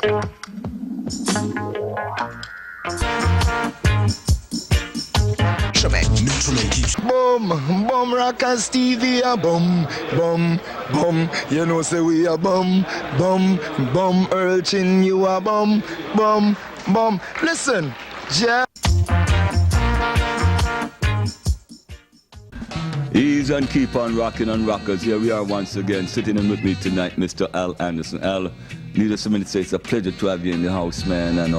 Boom, boom, rock and Stevie, a boom, boom, boom. You know, say we a boom, boom, boom. Earl Chin, you a boom, boom, boom. Listen, yeah. Ease and keep on rocking on rockers. Here we are once again, sitting in with me tonight, Mr. Al Anderson. Al, needless a minute, say it's a pleasure to have you in the house, man. And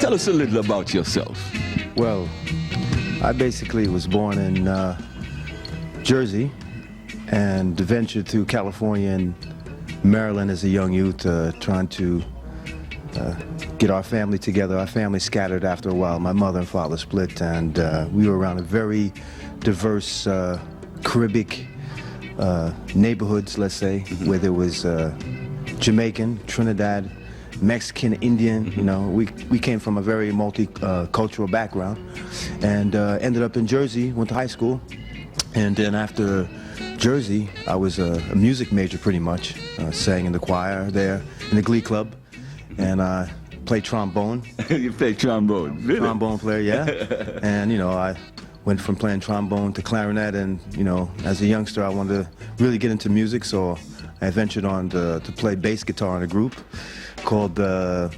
tell us a little about yourself. Well, I basically was born in Jersey and ventured through California and Maryland as a young youth, trying to get our family together. Our family scattered after a while. My mother and father split, and we were around a very diverse Caribbean neighborhoods, let's say, where there was Jamaican, Trinidad, Mexican, Indian. You know, we came from a very multicultural background, and ended up in Jersey. Went to high school, and then after Jersey, I was a music major pretty much. Sang in the choir there, in the Glee Club, and I played trombone. You played trombone, really? Trombone player, yeah. And I went from playing trombone to clarinet, and as a youngster, I wanted to really get into music, so I ventured on to play bass guitar in a group called the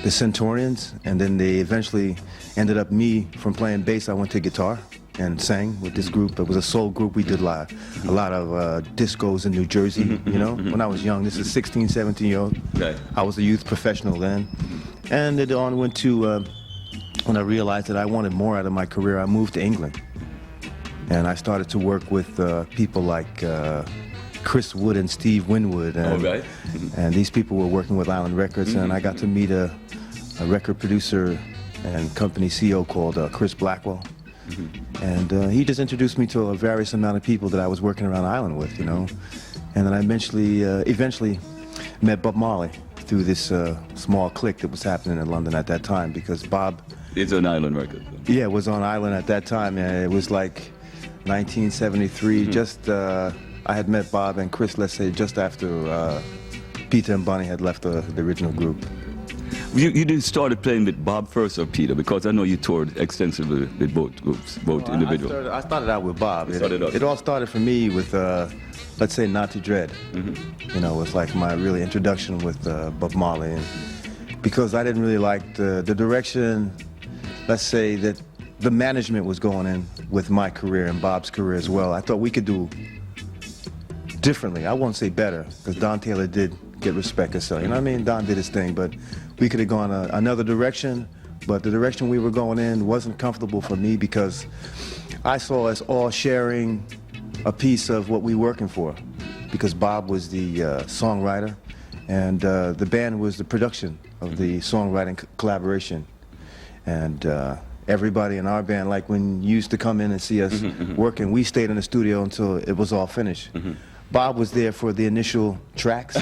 Centaurians, and then they eventually ended up me from playing bass. I went to guitar and sang with this group. It was a soul group. We did a lot of discos in New Jersey. When I was young. This is 16, 17-year-old. Okay. I was a youth professional then, and it on went to. When I realized that I wanted more out of my career, I moved to England, and I started to work with people like Chris Wood and Steve Winwood, and, right. And these people were working with Island Records, and I got to meet a record producer and company CEO called Chris Blackwell, and he just introduced me to a various amount of people that I was working around Island with, and then I eventually met Bob Marley through this small clique that was happening in London at that time, because Bob... It's on Island Records. Yeah, it was on Island at that time. It was like 1973. Just I had met Bob and Chris, let's say, just after Peter and Bonnie had left the original group. You didn't start playing with Bob first or Peter? Because I know you toured extensively with both groups, both individuals. I started out with Bob. It all started for me with, let's say, Not to Dread. It was like my really introduction with Bob Marley. And because I didn't really like the direction, let's say, that the management was going in with my career and Bob's career as well. I thought we could do differently. I won't say better, because Don Taylor did get respect or so. You know what I mean? Don did his thing, but we could have gone another direction, but the direction we were going in wasn't comfortable for me, because I saw us all sharing a piece of what we were working for, because Bob was the songwriter, and the band was the production of the songwriting collaboration. And everybody in our band, like when you used to come in and see us working, we stayed in the studio until it was all finished. Bob was there for the initial tracks.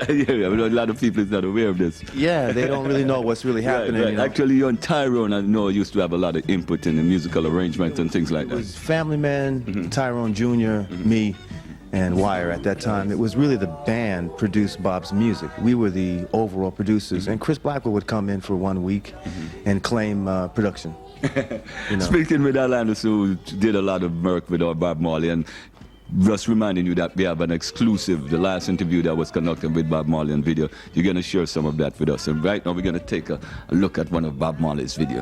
Yeah, a lot of people is not aware of this. Yeah, they don't really know what's really happening. Right. Actually, you and Tyrone, I know, used to have a lot of input in the musical arrangement and things like that. It was Family Man, Tyrone Jr., me, and Wire at that time. It was really the band produced Bob's music. We were the overall producers, and Chris Blackwell would come in for 1 week and claim production. Speaking with Al Anderson, who did a lot of work with our Bob Marley, and just reminding you that we have an exclusive, the last interview that was conducted with Bob Marley on video. You're going to share some of that with us. And right now we're going to take a look at one of Bob Marley's video.